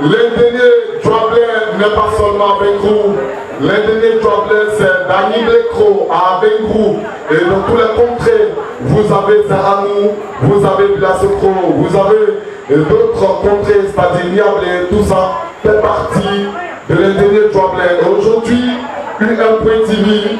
L'indénié Joablin n'est pas seulement à Bengrou. L'indénié Joablin, c'est Dani Blecro à Bengrou. Et dans tous les contrées, vous avez Zaranou, vous avez Blasocro, vous avez d'autres contrées, c'est-à-dire Niablé, tout ça fait partie de l'indénié Joablin. Et aujourd'hui, UM.TV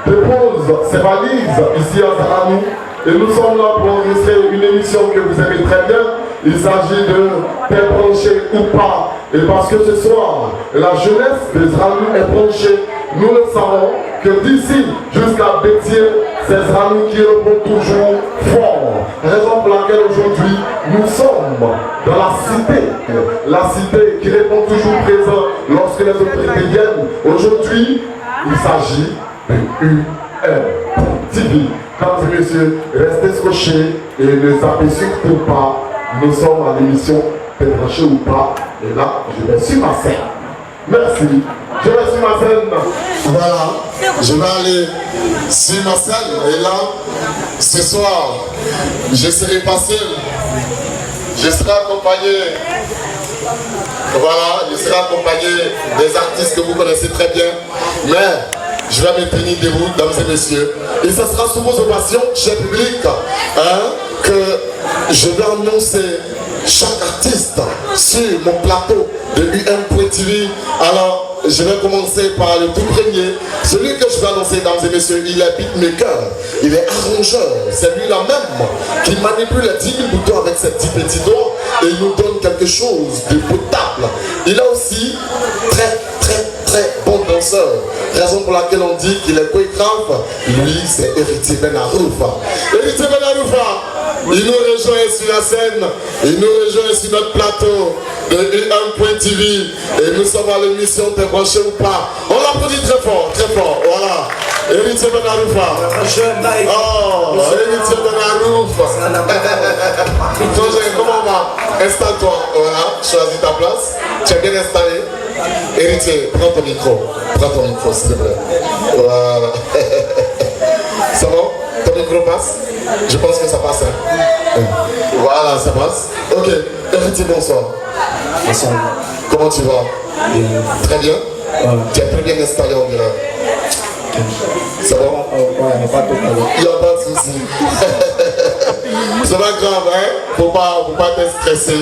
dépose ses valises ici à Zaranou. Et nous sommes là pour enregistrer une émission que vous aimez très bien. Il s'agit de T'es branché ou pas. Et parce que ce soir, la jeunesse de Zaranou est branchée, nous le savons que d'ici jusqu'à Bétier, c'est Zaranou qui répond toujours fort. Raison pour laquelle aujourd'hui, nous sommes dans la cité qui répond toujours présent lorsque les autorités viennent. Aujourd'hui, il s'agit de UM.TV. Mesdames et messieurs, restez scotchés et ne zappez surtout pas. Nous sommes à l'émission T'es branché ou pas. Et là, je vais sur ma scène. Merci. Je vais sur ma scène. Voilà. Je vais aller sur ma scène. Et là, ce soir, je serai pas seul. Je serai accompagné. Voilà, je serai accompagné des artistes que vous connaissez très bien. Mais je vais me tenir debout, mesdames et messieurs. Et ce sera sous vos ovations, cher public, que je vais annoncer chaque artiste sur mon plateau de UM.TV. Alors, je vais commencer par le tout premier. Celui que je vais annoncer, mesdames et messieurs, il est beatmaker, il est arrangeur. C'est lui-là même qui manipule les 10 000 boutons avec ses 10 petits doigts et il nous donne quelque chose de potable. Il est aussi très bon danseur. Raison pour laquelle on dit qu'il est chorégraphe. Lui, c'est Héritier Benaroufa. Héritier Benaroufa, il nous rejoint sur la scène. Il nous rejoint sur notre plateau de UM.TV. Et nous sommes à l'émission T'es branché ou pas. On l'applaudit très fort, voilà. Héritier Benaroufa. Oh, Héritier Benaroufa. Comment on va? Installe-toi, voilà. Choisis ta place. Tu es bien installé. Héritier, prends ton micro s'il te plaît. Voilà. C'est bon? Ton micro passe? Je pense que ça passe. Hein? Voilà, ça passe. Ok, Héritier, bonsoir. Bonsoir. Comment tu vas? Très bien. Tu es très bien installé, on dirait. C'est bon? Ouais, pas de problème. Il n'y a pas de souci. C'est pas grave, hein? Faut pas être stressé.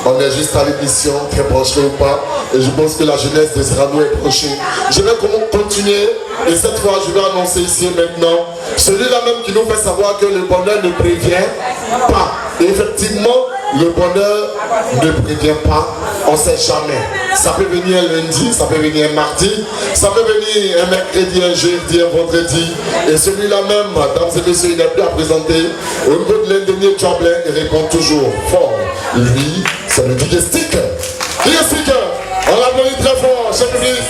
On est juste à l'émission, très branché ou pas. Et je pense que la jeunesse de Zaranou est branchée. Je vais continuer. Et cette fois, je vais annoncer ici maintenant celui-là même qui nous fait savoir que le bonheur ne prévient pas. Et effectivement, le bonheur ne prévient pas. On ne sait jamais. Ça peut venir lundi, ça peut venir mardi, ça peut venir un mercredi, un jeudi, un vendredi. Et celui-là même, mesdames et messieurs, il n'est plus à présenter. Au niveau de l'indénié Joablin, il répond toujours fort. Lui, c'est le digestique. Digestique, on l'applaudit très fort, cher public.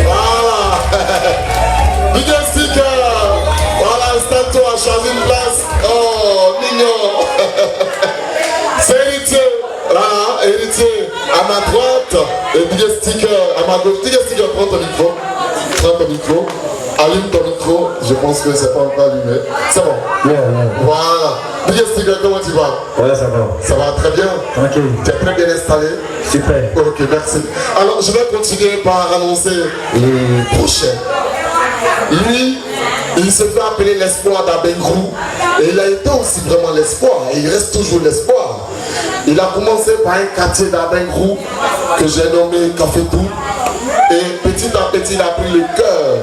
Voilà. Digestique, voilà, installe-toi, choisis une place. Oh, mignon. C'est Héritier. Voilà, Héritier à ma droite et Digestique à ma gauche. Digestique, prends ton micro. Prends ton micro. Allume ton micro. Je pense que c'est pas encore allumé. C'est bon. Yeah. Voilà. Digestique, comment tu vas? Ouais, ça va. Ça va très bien. Tranquille. Tu es très bien installé. Super. Ok, merci. Alors, je vais continuer par annoncer le prochain. Lui, il se fait appeler l'espoir d'Abengrou. Et il a été aussi vraiment l'espoir. Et il reste toujours l'espoir. Il a commencé par un quartier d'Abengrou que j'ai nommé Cafétou. Et petit à petit, il a pris le cœur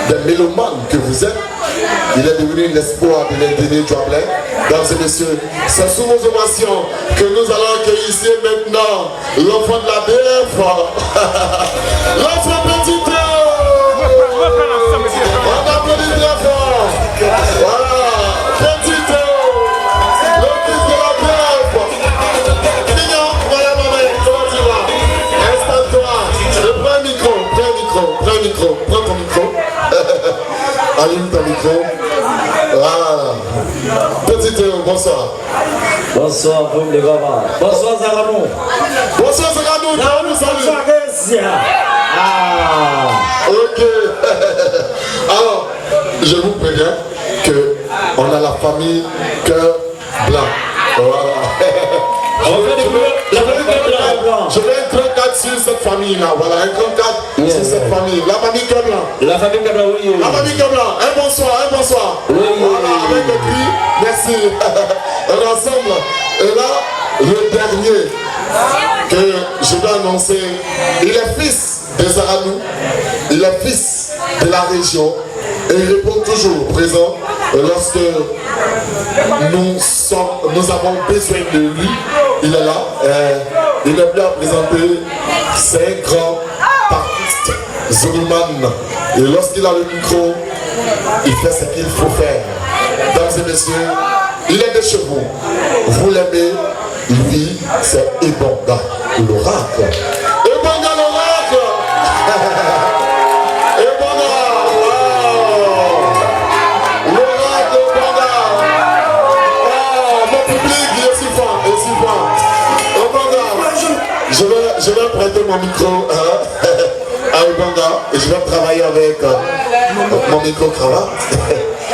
des mélomanes que vous êtes. Il est devenu l'espoir de l'indénié Joablin. Mesdames et messieurs, c'est sous vos ovations que nous allons accueillir ici maintenant l'enfant de la DF. L'enfant petit. On applaudit très fort. Voilà. Petit. Le fils de la DF. Mignon, voilà maman, comment tu vas? Installe-toi. Prends un micro. Prends ton micro. Allume ton micro. Voilà. Petit Théo, bonsoir. Bonsoir, vous les babas. Bonsoir, Zaranou. Bonsoir, Zaranou. Bonsoir, Ok. Alors, je vous préviens que on a la famille Cœur Blanc. Voilà. On va découvrir la famille Je veux un grand cadre sur cette famille-là. Voilà, un grand cadre sur cette famille. La famille Kebla. La famille Kebla, oui. La famille Kebla. Un bonsoir, un bonsoir. Oui. Voilà, avec le cri. Merci. On est ensemble. Et là, le dernier que je vais annoncer, il est fils des Zaranou. Il est fils de la région. Et il répond toujours présent lorsque nous avons besoin de lui. Il est là. Il est bien présenté. C'est un grand artiste, Zuluman. Et lorsqu'il a le micro, il fait ce qu'il faut faire. Mesdames et messieurs, il est de chez vous. Vous l'aimez. Lui, c'est Ebonga, l'oracle. Ebonga, l'oracle. Je vais prêter mon micro à Ebonga et je vais travailler avec mon micro-cravate.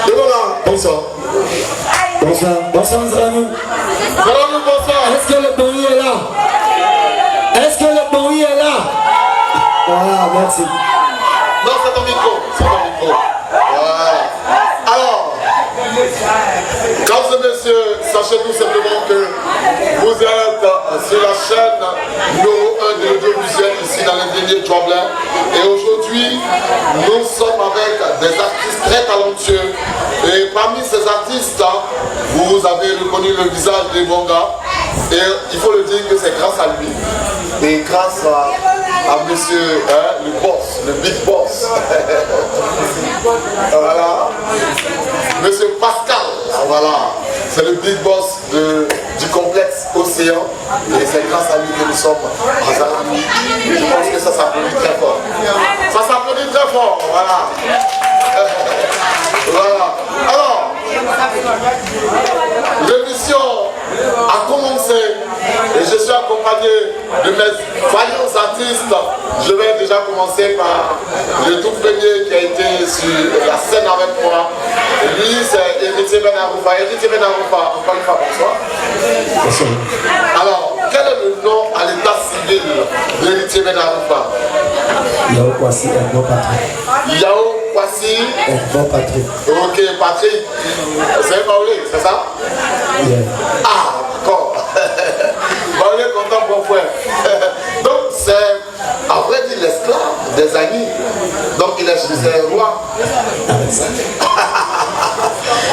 Et voilà, bonsoir. Bonsoir. Bonsoir, Zaranou. Zaranou, bonsoir. Est-ce que le bruit est là? Est-ce que le bruit est là? Voilà, merci. Non, c'est ton micro. C'est ton micro. Voilà. Alors, mesdames et messieurs, sachez tout simplement que vous êtes sur la chaîne numéro 1 de l'audiovisuel ici dans l'ingénieur Joblin. Et aujourd'hui, nous sommes avec des artistes très talentueux. Et parmi ces artistes, vous avez reconnu le visage d'Ebonga. Et il faut le dire que c'est grâce à lui. Et grâce à monsieur le boss, le big boss. Voilà. Monsieur Pascal. Voilà. C'est le big boss du complexe Océan. Et c'est grâce à lui que nous sommes en Zaranou. Je pense que ça s'applaudit très fort. Ça s'applaudit très fort. Voilà. Voilà. Alors, l'émission a commencé et je suis accompagné de mes vaillants artistes. Je vais déjà commencer par le tout premier qui a été sur la scène avec moi. Lui, c'est Héritier Benaroufa. Héritier Benaroufa, encore une fois, bonsoir. Bonsoir. Alors, quel est le nom à l'état civil d'Héritier Benaroufa? Yao Kwasi, Erbo Patrick. Yao Kwasi. Erbo Patrick. Ok, Patrick. C'est Maolé, c'est ça? Yeah. Ah, d'accord. Maolé content pour frère. Donc, c'est, à vrai dire, l'esclave des amis. Donc, il est chez roi.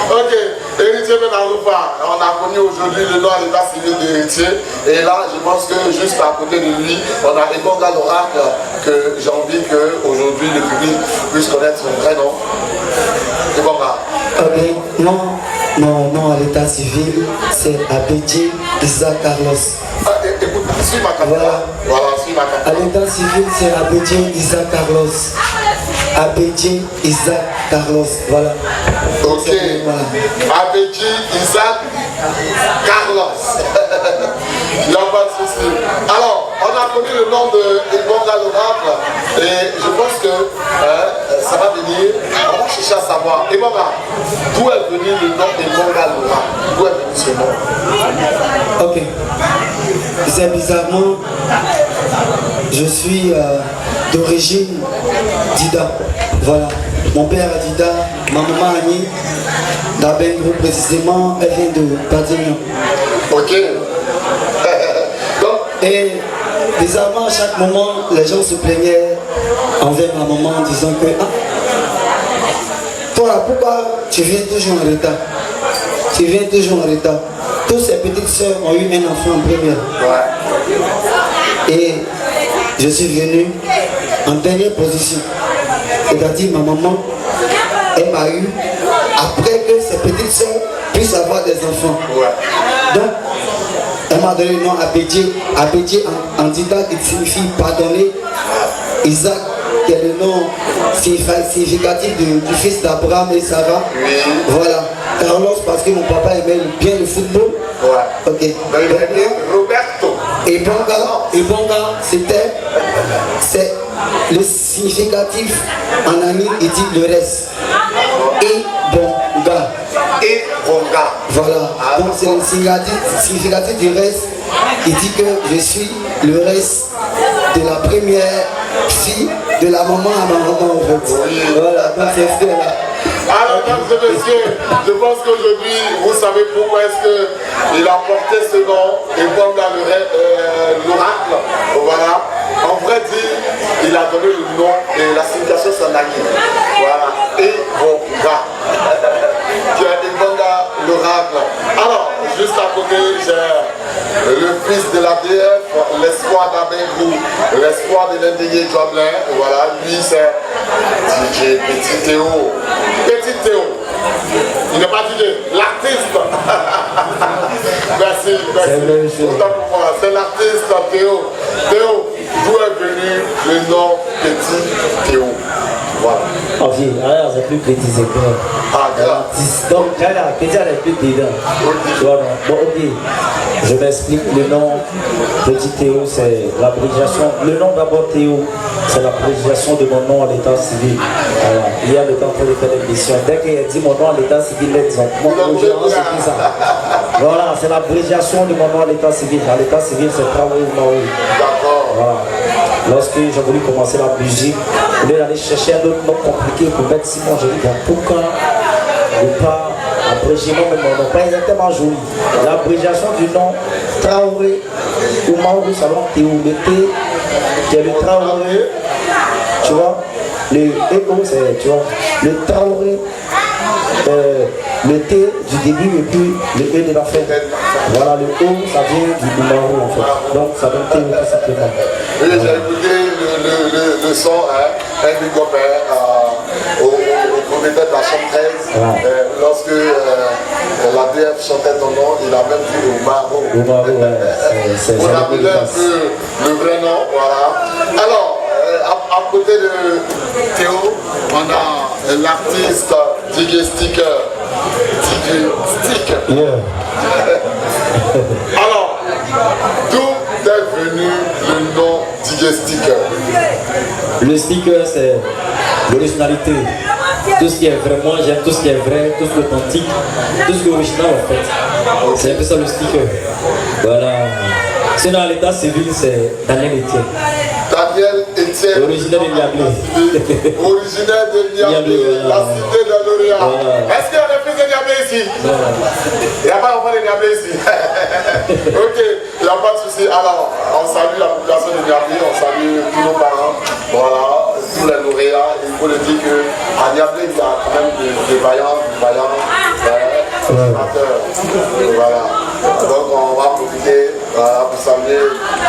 Ok, Héritier Benaroufa, on a connu aujourd'hui le nom à l'état civil d'Héritier. Et là, je pense que juste à côté de lui, on a Ebonga l'oracle, que j'ai envie qu'aujourd'hui le public puisse connaître son vrai nom. Ebonga. Ok, mon nom à l'état civil, c'est Abedji Isaac Carlos. Écoute, suis ma caméra. Voilà, suis ma caméra. À l'état civil, c'est Abedji Isaac Carlos. Abedji Isaac Carlos, voilà. Ok. Abedji Isaac Carlos. Il n'y a pas de souci. Alors, on a connu le nom de Ebonga l'oracle et je pense que ça va venir. On va chercher à savoir. Ebonga, d'où est venu le nom d'Ebonga l'oracle? D'où est venu ce nom? Ok. C'est bizarrement, je suis d'origine Dida. Voilà. Mon père a Dida, ma maman Annie, d'Abengrou précisément, elle vient de Padignan. Ok. Et bizarrement, à chaque moment, les gens se plaignaient envers ma maman en disant que toi, pourquoi tu viens toujours en retard? Tu viens toujours en retard. Toutes ces petites sœurs ont eu un enfant en première. Et je suis venu en dernière position. C'est-à-dire ma maman, elle m'a eu après que ces petites sœurs puissent avoir des enfants. Donc, elle m'a donné le nom Abedji. Abedji en dida qui signifie pardonner. Isaac, qui est le nom significatif du fils d'Abraham et Sarah. Voilà. Carlos, parce que mon papa aimait bien le football. Ok. Roberto. Et Bonga, c'est le significatif en ami, il dit le reste. Et Bonga. Et Bonga. Voilà. Donc c'est le significatif du reste. il dit que je suis le reste de la première fille de la maman à ma maman en fait. Voilà, donc c'est ce là. Alors, mesdames et messieurs, je pense qu'aujourd'hui, vous savez pourquoi est-ce qu'il a porté ce nom, et pendant l'oracle, voilà. En vrai dire, il a donné le nom et la signification c'est Nagui. Voilà. Et Bonga. Tu as Ebonga, l'oracle. Alors, juste à côté, j'ai le fils de la DF, l'espoir d'Abengrou, l'espoir de l'Indégué Joblin. Voilà, lui c'est DJ Petit Théo. Petit Théo. Il n'est pas DJ, l'artiste. Merci, merci. Autant pour moi, c'est l'artiste Théo. Théo, d'où est venu le nom Petit Théo? Voilà. Oh, alors c'est plus petit, c'est clair. Ah, grave. Donc, là, petit, elle est plus dedans. Voilà. Bon, ok. Je m'explique. Le nom Petit Théo, c'est l'abréviation. Le nom d'abord Théo, c'est l'abréviation de mon nom à l'état civil. Voilà. Il y a le temps pour faire l'émission. Dès qu'il a dit mon nom à l'état civil, mon nom, c'est ça. Voilà, c'est l'abréviation de mon nom à l'état civil. À l'état civil, c'est Traoré ou Maoui. D'accord. Voilà. Lorsque j'ai voulu commencer la musique, au lieu d'aller chercher un autre nom compliqué pour mettre Simon, j'ai dit bon, pourquoi ne pas abréger mon nom, pas exactement joli. L'abrégiation du nom Traoré ou Maouri Salon Théo, le T, qui est le Traoré, tu vois, le EO, c'est, tu vois, le Traoré, le T du début et puis le E de la fin. Voilà, le O, ça vient du Maouri en fait. Donc ça donne Théo tout simplement. Oui, j'ai écouté le son, un big up au propriétaire de la chambre 13. Lorsque la DF chantait ton nom, il a même dit au Maro. Au Maro, ouais. On a appelé un peu le vrai nom, voilà. Alors, à côté de Théo, on a l'artiste DJ Sticker. Yeah. Alors, d'où est venu le nom DJ Sticker? Le sticker, c'est l'originalité. Tout ce qui est vraiment, j'aime tout ce qui est vrai, tout ce qui est authentique, tout ce qui est original en fait. C'est un peu ça le sticker. Voilà. Sinon, à l'état civil, c'est Daniel Etienne. Daniel Etienne. Originaire de Niablé. Originaire de Niablé, la cité de Lorient. Est-ce qu'il y a des fils de Niablé ici? Il n'y a pas d'enfant de Niablé ici. Ok, il n'y a pas de souci. Alors, on salue la population de Niablé, on salue tous nos parents, voilà, tous les lauréats. Il faut le dire qu'à Niablé, il y a quand même des vaillants, voilà. Donc on va profiter pour saluer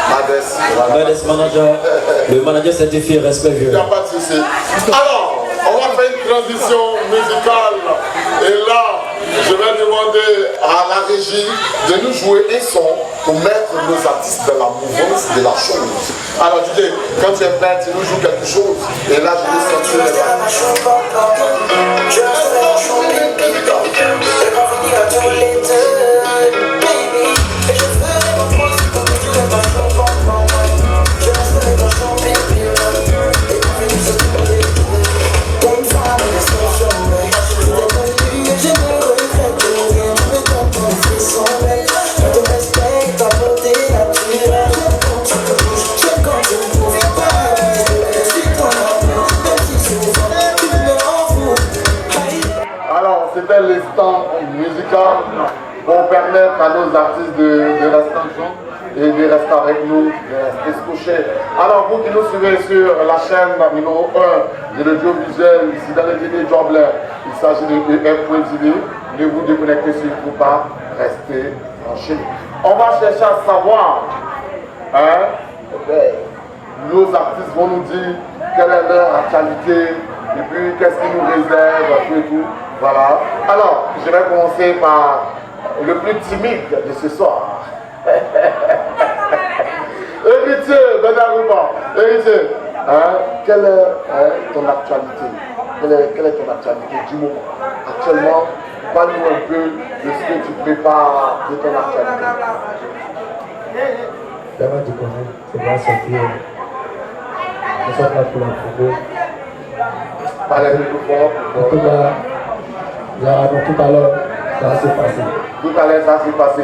Madès. Madès manager, le manager certifié respect vieux. Il n'y a pas de souci. Alors, on va faire une transition musicale. Et là, je vais demander à la régie de nous jouer un son pour mettre nos artistes dans la mouvance de la chose. Alors DJ, quand tu es prêt, tu nous joues quelque chose. Et là, je vais sortir les c'était l'instant musical pour permettre à nos artistes de rester ensemble et de rester avec nous, de rester scotchés. Alors vous qui nous suivez sur la chaîne numéro 1 de l'audiovisuel, ici dans le TV Joblin, il s'agit de EF.TV, ne vous déconnectez surtout pas, restez branchés. On va chercher à savoir, nos artistes vont nous dire quelle est leur actualité, et puis qu'est-ce qu'ils nous réservent, et tout. Voilà. Alors, je vais commencer par le plus timide de ce soir. Héritier, Benarouba, héritier, quelle est ton actualité? Quelle est ton actualité du moment? Actuellement, parle-nous un peu de ce que tu prépares de ton actualité. D'abord, tu connais, c'est pas sortir. Nous sommes là pour la photo. Parlez un peu fort. En tout cas, tout à l'heure, ça s'est passé. Tout à l'heure, ça s'est passé.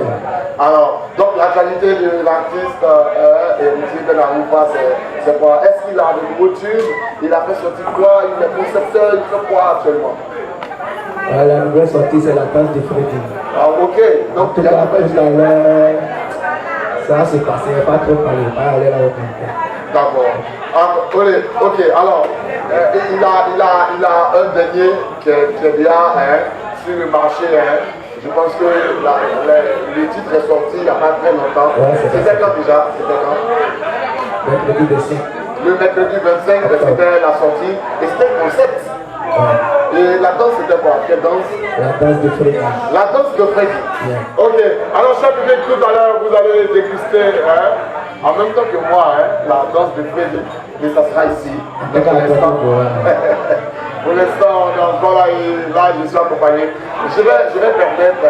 Alors, donc la qualité de l'artiste Héritier Benarouba, c'est quoi? Est-ce qu'il a de nouveaux tubes? Il a fait sortir quoi? Il est concepteur, il fait quoi actuellement? La nouvelle sortie, c'est la danse de Freddy. Ah, ok. Donc, En tout cas, tout à l'heure, ça s'est passé, pas trop parler, pas aller là au contact. D'accord. Ah, ok, alors, il a un dernier qui est bien sur le marché. Je pense que le titre est sorti il n'y a pas très longtemps. Ouais, c'était quand déjà? C'était quand? Mercredi 25. Le mercredi 25, c'était la sortie. Et c'était un concept. Ouais. Et la danse, c'était quoi? Quelle danse? La danse de Freddy. La danse de Freddy. Yeah. Ok. Alors, chaque public, tout à l'heure, vous allez déguster, en même temps que moi, la danse de Freddy. Et ça sera ici. Donc, pour l'instant, on est encore là, et là, je suis accompagné. Je vais permettre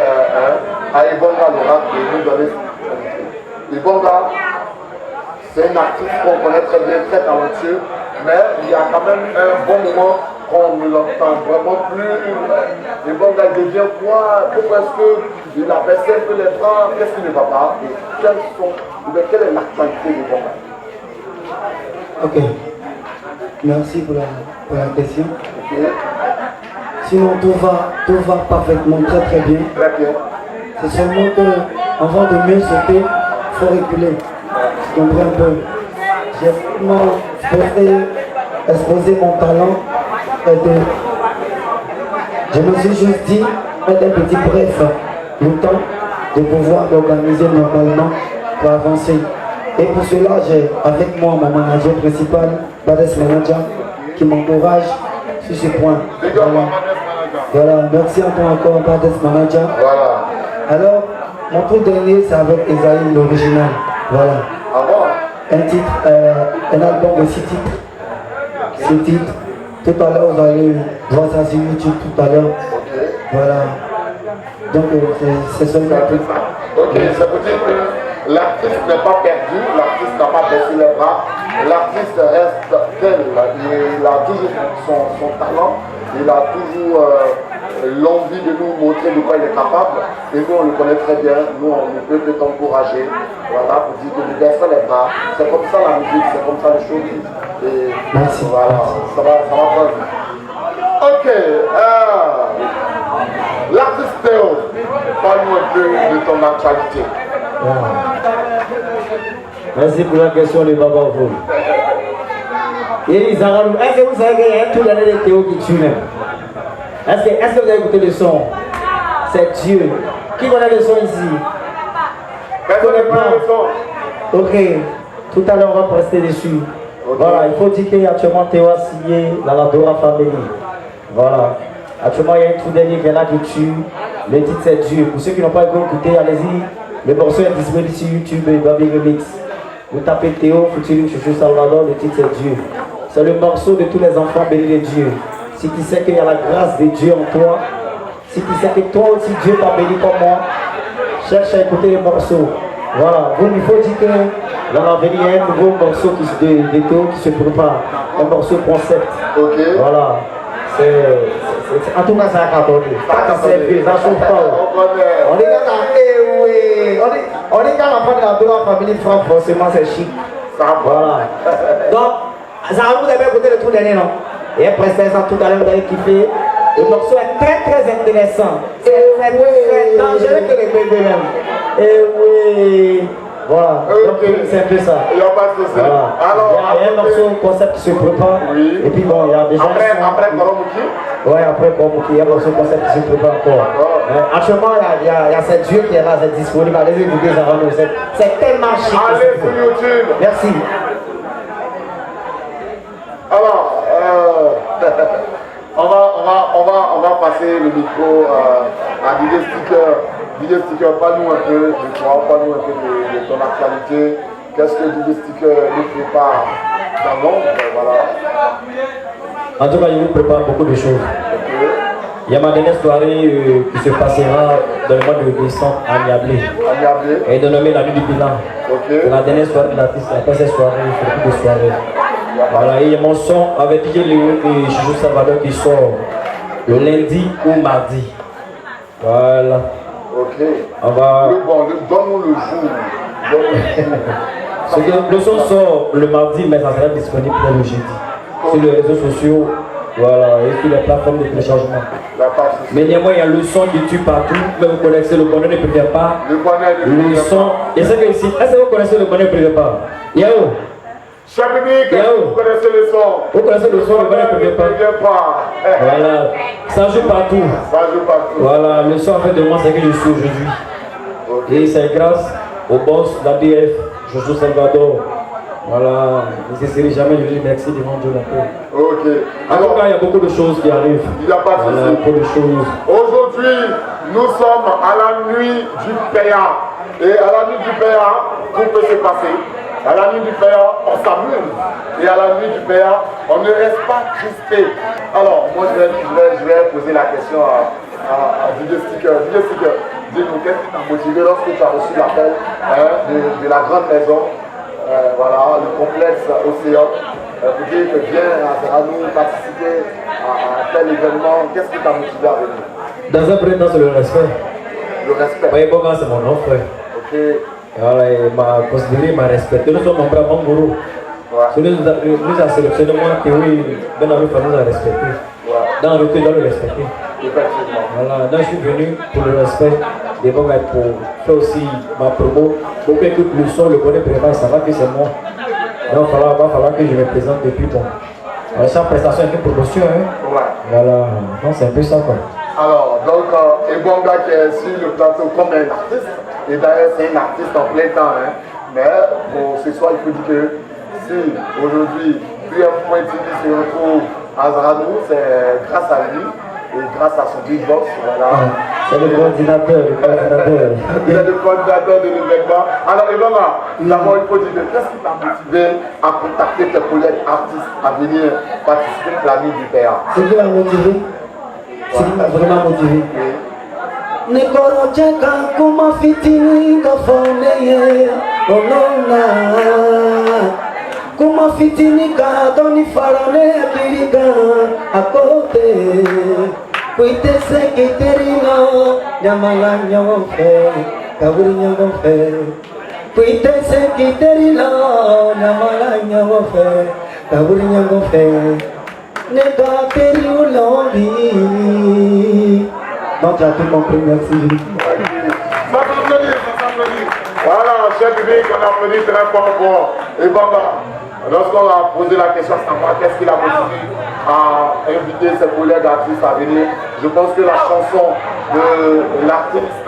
à Ibonga Laura de nous donner. Ibonga, c'est un artiste qu'on connaît très bien, très talentueux, mais il y a quand même un bon moment qu'on ne l'entend vraiment plus. Ibonga devient quoi? Pourquoi est-ce qu'il a baissé un peu les bras? Qu'est-ce qui ne va pas? Et quelle est l'actualité d'Ibonga? Ok. Merci pour la question. Okay. Sinon, tout va parfaitement, très très bien. Très bien. C'est seulement qu'avant de mieux sauter, il faut reculer. Tu comprends un peu? J'ai vraiment exposé mon talent. Je me suis juste dit, mettre un petit bref, le temps de pouvoir m'organiser normalement pour avancer. Et pour cela, j'ai avec moi mon manager principal, Bades Manager, qui m'encourage sur ce point. Voilà, merci encore Bades Manager. Voilà. Alors, mon tout dernier, c'est avec Esaïe, l'original. Voilà. Ah bon? Un titre, un album de 6 titres. 6 titres. Tout à l'heure, vous allez voir ça sur YouTube tout à l'heure. Okay. Voilà. Donc, c'est seulement un peu. Ok, ça veut dire que l'artiste n'est pas perdu, l'artiste n'a pas baissé les bras, l'artiste reste tel, il a toujours son talent, il a toujours l'envie de nous montrer de quoi il est capable, et nous on le connaît très bien, nous on ne peut que t'encourager, voilà, pour dire que ne baisse pas les bras, c'est comme ça la musique, c'est comme ça les choses, et merci. Voilà, ça va prendre. Ok, l'artiste Théo, parle-nous un peu de ton actualité. Merci pour la question de Baba Ovo. Est-ce que vous savez qu'il y a tout l'année de Théo qui tue même? Est-ce que vous avez écouté le son? C'est Dieu. Qui connaît le son ici? Personne ne connaît le son. Ok, tout à l'heure on va rester dessus. Okay. Voilà, il faut dire qu'actuellement Théo a signé dans la Dora Family. Voilà. Actuellement il y a un tout dernier qui est là qui tue. Le titre c'est Dieu. Pour ceux qui n'ont pas écouté, allez-y. Le morceau est disponible sur YouTube et Baby Remix. Vous tapez Théo, Futuring, Chouchou Salvador, le titre c'est Dieu. C'est le morceau de tous les enfants bénis de Dieu. Si tu sais qu'il y a la grâce de Dieu en toi, si tu sais que toi aussi Dieu t'a béni comme moi, cherche à écouter les morceaux. Voilà, il faut dire que dans l'avenir, il y a un nouveau morceau de Théo qui se prépare. Un morceau concept. Ok. Voilà. En tout cas, ça a cartonné. Ça chauffe pas. On est quand la fin de la famille frappe, forcément c'est chic. Voilà. Donc, ça vous avez écouté le tout dernier, non? Et après ça, tout à l'heure, vous avez kiffé. Le morceau est très très intéressant. C'est très dangereux que les bébés même. Et oui. Voilà, okay. C'est un peu ça. Il n'y a pas de souci. Voilà. Alors, il y a un morceau concept qui se prépare. Oui. Et puis bon, il y a déjà. Après Koromuki? Ouais, après Koromuki, il y a un morceau concept qui se prépare encore. Actuellement, il y a cette Dieu qui est là, c'est disponible. Allez-y, écoutez, c'est tellement chic. Allez sur YouTube. Merci. Alors, on va passer le micro à DJ Sticker. DJ Sticker, parle-nous un peu de toi, parle-nous un peu de ton actualité. Qu'est-ce que DJ Sticker nous prépare dans l'ombre, voilà. En tout cas, il nous prépare beaucoup de choses. Okay. Il y a ma dernière soirée qui se passera dans le mois de décembre à Niablé. Et dénommée la nuit du bilan. Okay. C'est la dernière soirée de l'artiste. Après cette soirée, il fait beaucoup de soirées. Voilà, et il y a mon son avec DJ Léo et Chouchou Salvador qui sort le lundi ou mardi. Voilà. Ok. On va... Donne-nous le jour. Le son sort le mardi, mais ça sera disponible pour le jeudi. Sur les réseaux sociaux, voilà, et sur les plateformes de téléchargement. Mais néanmoins, il y a le son qui tue partout. Mais vous connaissez le bonheur ne prévient pas. Le son. Et c'est que ici, est-ce que vous connaissez le bonheur ne prévient pas? Yao. Cher public, vous connaissez le son. Vous connaissez le son, le bonheur ne prévient pas. Voilà, ça joue partout. Ça joue partout. Voilà, le son en fait de moi, c'est que je suis aujourd'hui. Et c'est grâce au boss d'ADF, Jojo Salvador. Voilà, je ne cesserai jamais de dire merci devant Dieu la paix. Ok. En tout cas, il y a beaucoup de choses qui arrivent. Il n'y a pas de voilà, souci. beaucoup de choses. Aujourd'hui, nous sommes à la nuit du PA. Et à la nuit du PA, tout peut se passer. À la nuit du PA, on s'amuse. Et à la nuit du PA, on ne reste pas crispé. Alors, moi, je vais poser la question à DJ Sticker. DJ Sticker, dis-nous, qu'est-ce qui t'a motivé lorsque tu as reçu l'appel de la grande maison, voilà, le complexe Océan, pour dire que viens à nous participer à tel événement? Qu'est-ce qui t'a motivé à venir? Dans un premier temps, c'est le respect. Le respect. Oui, bon, c'est mon nom, frère. Ok. Voilà, il m'a considéré, il m'a respecté. Nous sommes mon frère, mon gourou. Ouais. Nous a sélectionné moi, et oui, Ben Arif nous a respecté. Ouais. Dans le retour, il doit le respecter. Effectivement. Voilà, donc je suis venu pour le respect des bons gars, pour faire aussi ma promo. Beaucoup écoutent le son, le bonnet préparé, ça va que c'est moi. Donc il va falloir que je me présente depuis bon. Chaque prestation est une promotion, hein. Ouais. Voilà, donc c'est un peu ça quoi. Alors, donc, Ebonga qui est sur le plateau comme un artiste, et d'ailleurs c'est un artiste en plein temps, hein. Mais pour ce soir, il faut dire que si aujourd'hui, Pierre Pointini se retrouve à Zaranou, c'est grâce à lui et grâce à son beatbox. Voilà. C'est le coordinateur, Il est le coordinateur de l'événement. Alors, Ebonga, d'abord, il faut dire que qu'est-ce qui t'a motivé à contacter tes collègues artistes à venir participer à la nuit du PA? Ce qui m'a motivé, ce qui m'a vraiment motivé. Nikorocheka kuma fitini kafoneye onona kuma fitini ka doni farone kiriga akote kuite se kiterino nyamala nyofe kaburi nyofe kuite se kiterino nyamala nyofe kaburi nyofe nega teri ulombi. Donc tu as tout compris, merci. Voilà, cher public, on applaudit très fort pour Ebonga. Lorsqu'on a posé la question à savoir qu'est-ce qu'il a motivé à inviter ses collègues artistes à venir, je pense que la chanson de l'artiste,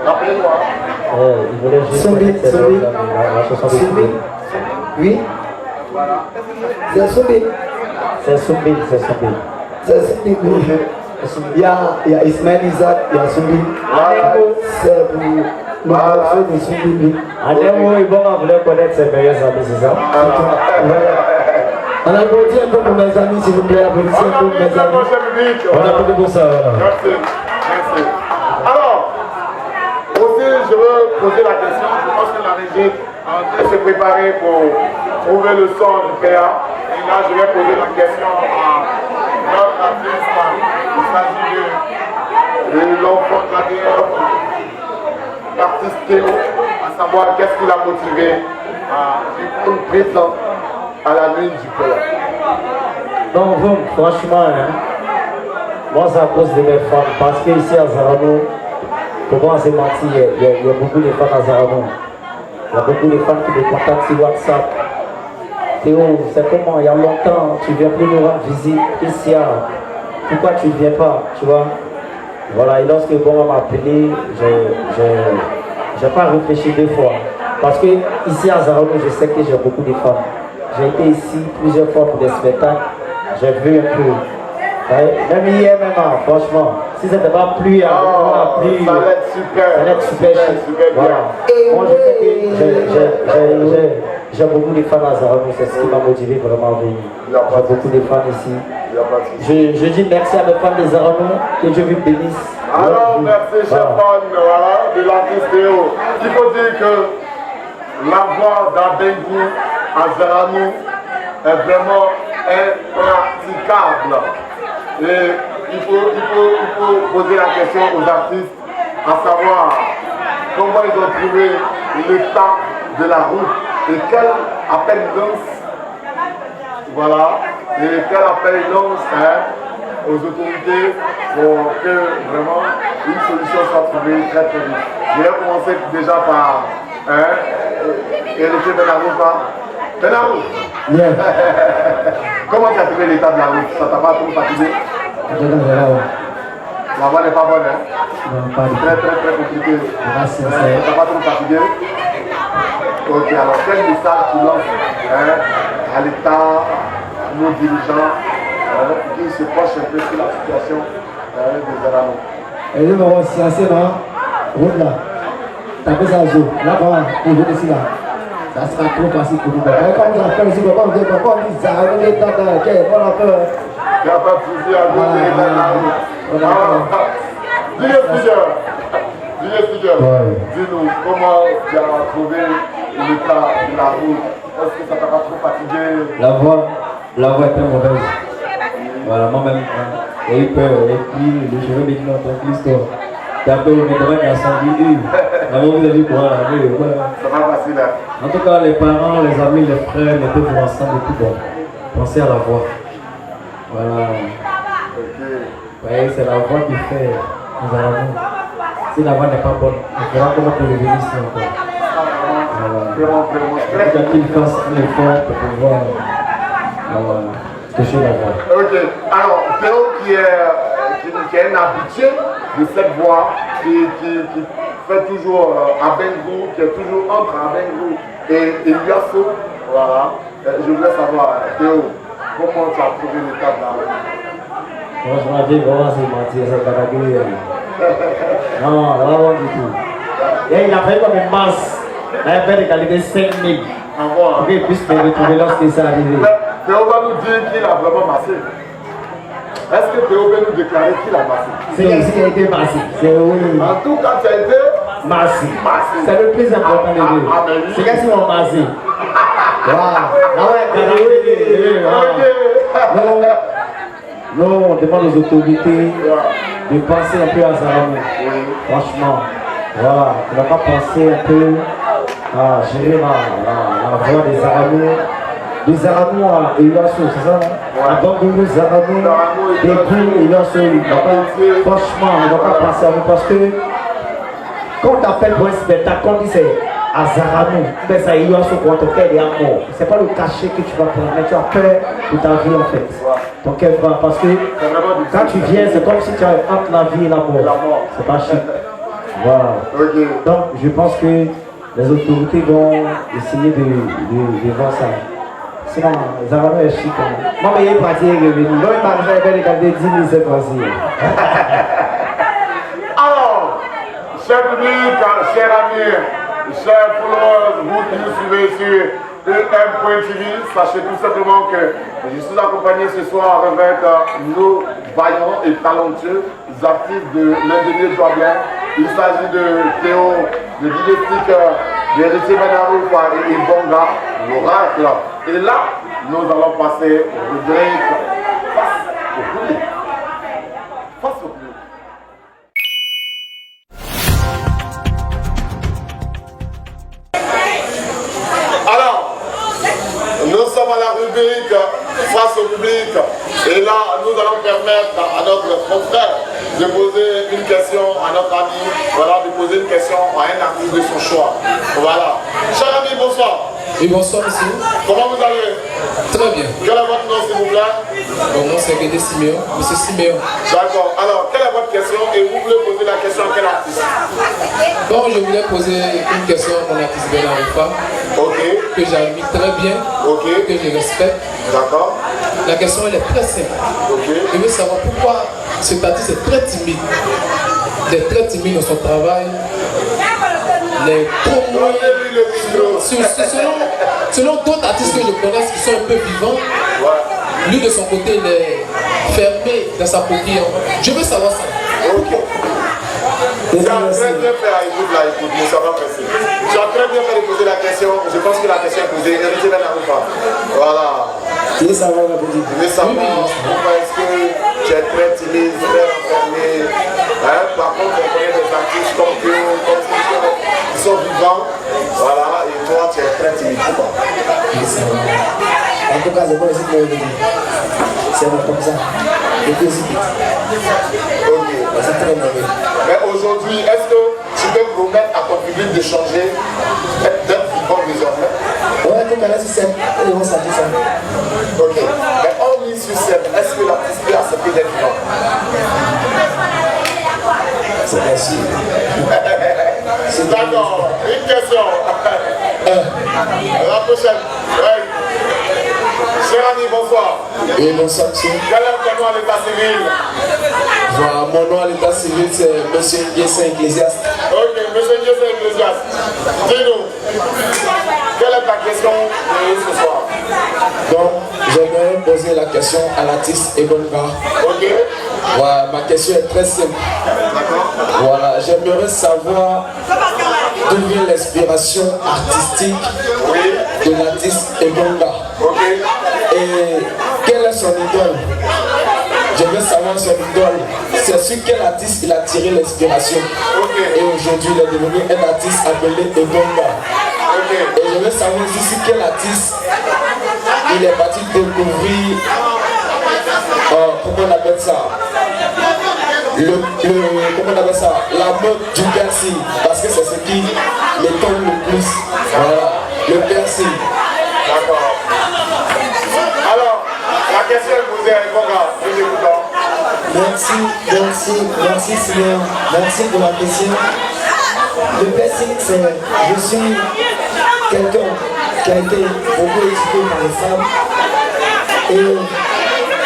rappelez-moi. Il voulait juste la chanson de Soumbi. Oui. C'est Soumbi. C'est Soumbi, c'est Soumbi. C'est Soumbi. Il y a Ismaël Isaac, il y a Soumbi. C'est pour le morceau de Soumbi. Ademo, ils vont vouloir connaître ses meilleurs amis, c'est ça? On applaudit un peu pour mes amis, s'il vous plaît. Applaudissez un peu pour mes amis. On applaudit pour ça. Merci. Merci. Alors, aussi, je veux poser la question. Je pense que la régie est en train de se préparer pour trouver le son du PA. Et là, je vais poser la question à notre artiste. Il s'agit de l'enfant de la guerre, l'artiste Théo, à savoir qu'est-ce qui l'a motivé à répondre présent à la nuit du PA. Donc, franchement, hein, moi, c'est à cause de mes fans. Parce qu'ici à Zaranou, pour moi, c'est menti, il y a beaucoup de fans à Zaranou. Il y a beaucoup de fans qui me contactent sur WhatsApp. Théo, c'est comment? Il y a longtemps, tu viens plus nous rendre visite ici. Pourquoi tu ne viens pas, tu vois? Voilà, et lorsque bon m'a appelé, j'ai pas réfléchi deux fois. Parce que ici à Zaranou, je sais que j'ai beaucoup de fans. J'ai été ici plusieurs fois pour des spectacles. J'ai vu un peu. Même hier, même, franchement, si ça n'était pas plu, on a plu. Ça va être super. Ça va être super chic. Voilà. Moi, je sais que j'ai beaucoup de fans à Zaranou. C'est ce qui m'a motivé vraiment à venir. J'ai beaucoup de fans ici. Je dis merci à mes fans de Zaranou, que Dieu vous bénisse. Alors, merci, chers fans, voilà, de l'artiste Théo. Il faut dire que la voix d'Abengou à Zaranou est vraiment impraticable. Et il faut poser la question aux artistes, à savoir, comment ils ont trouvé l'état de la route et quel appel ils lancent. Voilà, et quel appel ils lancent aux autorités pour que vraiment une solution soit trouvée très très vite. Je vais commencer déjà par Héritier Benaroufa. Benaroufa, comment tu as trouvé l'état de la route? Ça t'a pas trop fatigué? La voie n'est pas bonne, hein? Non, pas du tout. Très compliqué. Merci, Ça t'a pas trop fatigué? Ok, alors quel message tu lances à l'État, à nos dirigeants, qui se penchent un peu sur la situation des Arabes? Et nous, on va se lancer dans la route là. Tapez ça au jour. Là-bas, on vient ici là. Ça sera trop facile pour nous. Comme vous appelez ici, pourquoi on dit ça? On est dans le quai, on a peur. Il n'y a pas de souci à nous, dis-nous comment tu as trouvé l'état de la route. Est-ce que ça t'a pas trop fatigué? La voie est très mauvaise. Voilà, moi-même, j'ai eu peur. Et puis, le cheveu me dit non, ton l'histoire. T'as peur, on est devant qu'il y a 110 000. La maman vous a dit quoi là? Ça va facile, hein? En tout cas, les parents, les amis, les frères, mettez vous ensemble et tout bon. Pensez à la voie. Voilà. Oui, c'est la voie qui fait nous allons. Si la voie n'est pas bonne, on verra comment on peut revenir ici encore. Voilà. Il faut qu'il fasse un effort pour pouvoir toucher la voie. Ok. Alors, Théo qui est un habitué de cette voie, qui fait toujours à Bengou, qui est toujours entre Bengou et Yasso. Voilà. Je voulais savoir, Théo, comment tu as trouvé l'état de la route? Franchement, Dieu, vraiment, c'est mentir, c'est pas la gueule. Non, vraiment du tout. Et il a fait comme une masse. Il a fait de qualité 5 000. Pour qu'il puisse me retrouver lorsqu'il s'est arrivé. Théo va nous dire qu'il a vraiment massé. Est-ce que Théo veut nous déclarer qu'il a massé? C'est quelqu'un qui a été massé. C'est oui. En tout cas, tu as été massé. C'est le plus important des deux. C'est quelqu'un qui m'a massé. Waouh. Non, on demande aux autorités de penser un peu à Zaramou. Franchement, voilà, on n'a pas pensé un peu à gérer la voie des Zaramou. Des Zaramou à Ilasso, c'est ça? À Bangoulou, Zaramou, des Bou, Ilasso. Franchement, on ne va pas penser à nous parce que quand on t'appelle pour un spectacle, quand on dit c'est à Zaramou, ben ça y est, quand ton cœur est à mort. C'est pas le cachet que tu vas prendre, mais tu as peur pour ta vie en fait. Ton cœur va, parce que quand tu viens, c'est comme si tu as entre la vie et la mort. C'est pas chic. Voilà. Donc je pense que les autorités vont essayer de voir ça. Sinon, Zaramou est chic. Moi, il est parti et revenu. Donc il m'a fait regarder 10 000 cette fois-ci. Alors, cher public, cher ami, chers followers, vous qui nous suivez sur EM.TV, sachez tout simplement que je suis accompagné ce soir avec nos vaillants et talentueux artistes de l'ingénieur Joablin. Il s'agit de Théo, de Didestique, d'Héritier Benaroufa et Ibonga, l'oracle. Et là, nous allons passer au rubrique face au public. Face au public. Nous sommes à la rubrique face au public et là nous allons permettre à notre confrère de poser une question à notre ami, voilà, de poser une question à un artiste de son choix. Voilà. Cher ami, bonsoir. Oui, bonsoir monsieur. Comment vous allez? Très bien. Quel est votre nom s'il vous plaît? Mon nom c'est Guédé Siméon, monsieur Siméon. D'accord. Alors, quelle est votre question et vous voulez poser la question à quel artiste? Bon, je voulais poser une question à mon artiste Benaroufa. Ok. Que j'admire très bien, ok, que je respecte. D'accord. La question elle est très simple. Ok. Je veux savoir pourquoi cet artiste est très timide. Il est très timide dans son travail. Les promos, selon d'autres artistes que je connais qui sont un peu vivants, lui de son côté il est fermé dans sa coquille. Je veux savoir ça. Ok. Tu as très bien fait à écouter la écoute, mais ça va passer. Tu as très bien fait de poser la question. Je pense que la question est posée. Héritier Benaroufa. Voilà. Tu veux savoir la petite? Je veux savoir pourquoi est-ce que tu es très timide, très enfermé. Hein? Par contre, on connaît des artistes comme Théo, comme Théo. grand. Voilà, et toi, tu es très timide. En tout cas, c'est bon, c'est bon comme ça. Et puis, Ok. c'est très mauvais. Mais aujourd'hui, est-ce que tu peux promettre à ton public de changer, d'être vivant désormais? Ouais, tout à l'heure, c'est ils vont s'habiller ça. Ok. Mais en mise sur scène, est-ce que l'artiste peut accepter d'être vivant? C'est bien sûr. D'accord. Une question. La prochaine. Ouais. Cher ami, bonsoir. Et bonsoir, monsieur. Quel est ton nom à l'état civil? Voilà, mon nom à l'état civil, c'est monsieur Guessin Ecclésiaste. Ok, monsieur Guessin Ecclésiaste. Dis-nous, quelle est ta question de ce soir? Donc, j'aimerais poser la question à l'artiste Ebonga. Ok. Voilà, ma question est très simple. Voilà, j'aimerais savoir d'où vient l'inspiration artistique de l'artiste Ebonga. Ok. Et quel est son idole? Je veux savoir son idole. C'est sur quel artiste il a tiré l'inspiration. Et aujourd'hui, il est devenu un artiste appelé Ebonga. Et je veux savoir aussi sur quel artiste il est parti découvrir, comment on appelle ça, comment on appelle ça, la mode du piercing, parce que c'est ce qui m'étonne le plus. Voilà, le piercing. D'accord. Alors, la question est posée à Ebonga. Nous écoutons. Merci Seigneur. Merci pour la question. Le piercing, c'est, je suis quelqu'un qui a été beaucoup éduqué par les femmes et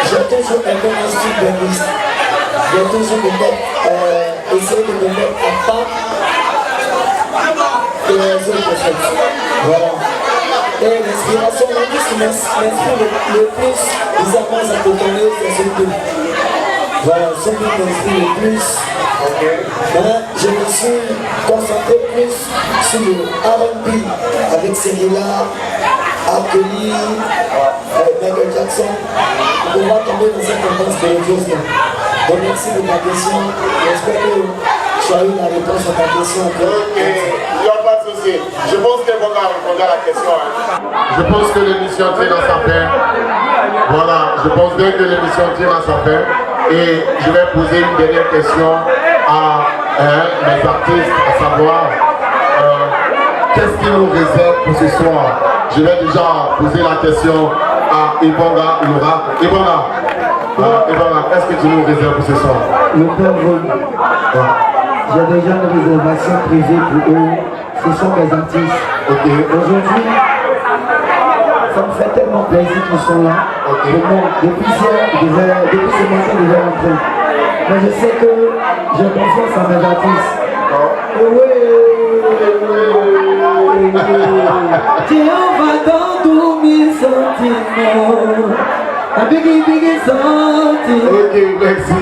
j'ai toujours aimé un style linguiste. J'ai toujours essayé de me mettre à part de les autres choses. Voilà. Et l'inspiration linguiste m'inspire le plus, bizarrement ça peut donner, c'est ce que. Voilà, ce qui m'inspire le plus. Ben, je me suis concentré plus sur le R&B avec Serena, Akeli, Michael Jackson, pour pouvoir tomber dans cette tendance religieuse. Donc merci de ta question. J'espère que tu as eu la réponse à ta question. Ok, il n'y a pas de souci. Je pense qu'Ebonga a répondu à la question. Je pense que l'émission tire à sa fin. Voilà, je pense bien que l'émission tire à sa fin. Et je vais poser une dernière question à mes artistes, à savoir qu'est-ce qu'ils nous réservent pour ce soir. Je vais déjà poser la question à Ebonga Laura. Ebonga, est-ce que tu nous réserves pour ce soir? Le Père Volu. J'ai déjà une réservation privée pour eux. Ce sont mes artistes. Aujourd'hui, ça me fait tellement plaisir qu'ils sont là. Pour moi, depuis ce matin, je vais rentrer. Mais je sais que j'ai confiance en mes artistes. Dieu va dans tous mes sentiments. Un biggie sentiment. Ok, merci,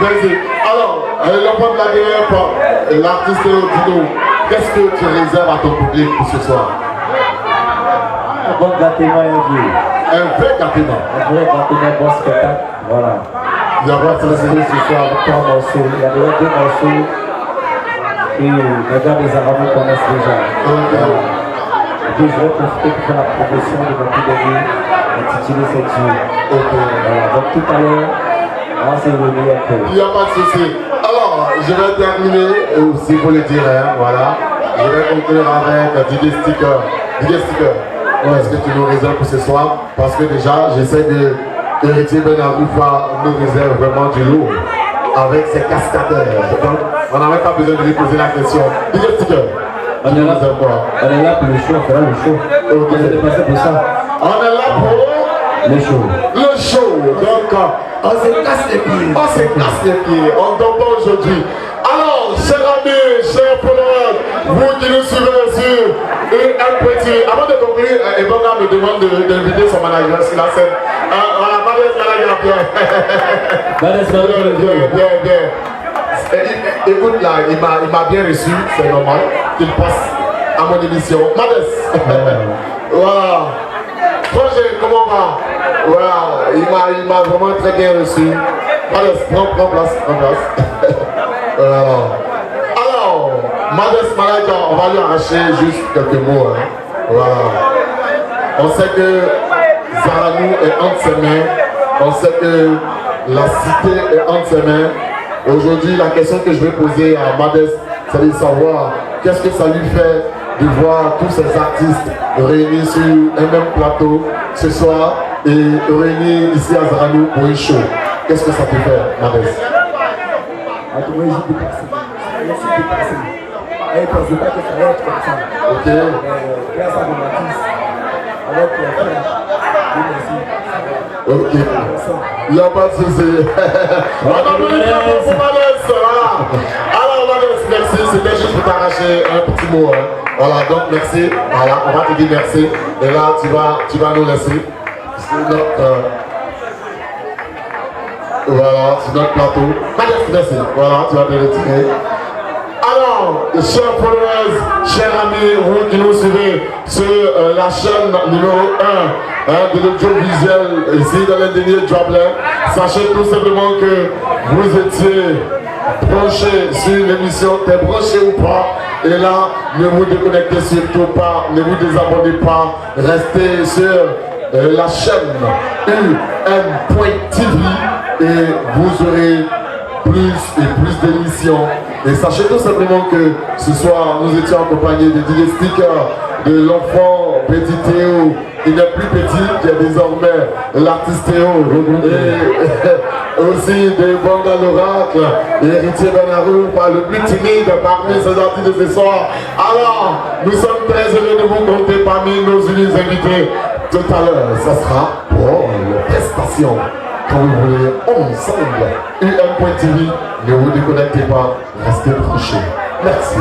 merci. Alors, l'enfant de la dernière fois, l'artiste Dino, qu'est-ce que tu réserves à ton public pour ce soir? Un bon gâtement et un vieux. Un vrai gâtement. Un vrai gâtement, un bon spectacle. Voilà. Il y a pas de Ce soir avec 3 morceaux. Il y a déjà 2 morceaux. Et les gars des Arabes connaissent déjà. Voilà. Et puis je vais profiter pour faire la promotion de mon petit dernier intitulé cette jour. Voilà. Donc tout à l'heure, c'est le meilleur peu. Il n'y a pas de souci. Alors, je vais terminer, si vous le direz, voilà. Je vais conclure avec Didier Sticker. Didier Sticker, est-ce que tu nous réserves pour ce soir? Parce que déjà, j'essaie de Héritier Benaboufa nous réserve vraiment du lourd avec ses cascadeurs. Donc, on n'a même pas besoin de lui poser la question. Didier Sticker, On est là pour le show, on fera le show. On est dépassé pour ça. On est là pour le show. Le show. Donc, on se casse les pieds. On se casse les pieds. On tombe pas aujourd'hui. Alors, chers amis, chers Polonaise, vous qui nous suivez sur un petit. Avant de conclure, Ebonga me demande d'inviter son manager sur la scène. Voilà, manager, bien. Écoute là, il m'a bien reçu, c'est normal qu'il passe à mon émission. Modeste. Voilà. Projet, comment on va? Voilà, il m'a vraiment très bien reçu. Modeste, prends place. Voilà. Alors, Modeste Malaika, on va lui arracher juste quelques mots. Hein. Voilà. On sait que Zaranou est entre ses mains. On sait que la cité est entre ses mains. Aujourd'hui, la question que je vais poser à Modeste, c'est de savoir qu'est-ce que ça lui fait de voir tous ces artistes réunis sur un même plateau ce soir et réunis ici à Zaranou pour une show. Qu'est-ce que ça peut faire, Modeste? Elle ne pensait pas que ça allait être comme ça. Ok. Grâce à mon artiste, avec les frères, Ok. Il n'y a pas de souci. On va donner un peu pour Modeste. Voilà. Alors Modeste, merci. C'était juste pour t'arracher un petit mot. Hein. Voilà, donc merci. Voilà, on va te dire merci. Et là, tu vas nous laisser. C'est notre... voilà, c'est notre plateau. Modeste, merci. Voilà, tu vas te retirer. Alors, chers followers, chers amis, vous qui nous suivez sur la chaîne numéro 1 de l'audiovisuel ici dans le dernier Jobless, sachez tout simplement que vous étiez branchés sur l'émission, t'es branché ou pas, et là, ne vous déconnectez surtout pas, ne vous désabonnez pas, restez sur la chaîne UM.TV et vous aurez plus et plus d'émissions. Et sachez tout simplement que ce soir, nous étions accompagnés de DJ Sticker, de l'enfant petit Théo, il n'est plus petit, qui est désormais l'artiste Théo, et aussi de Banga l'Oracle, héritier Benarou, le plus timide parmi ces artistes de ce soir. Alors, nous sommes très heureux de vous compter parmi nos uniques invités. Tout à l'heure, ça sera pour les prestations. Quand vous voulez, ensemble, UM.TV, ne vous déconnectez pas, restez branchés. Merci.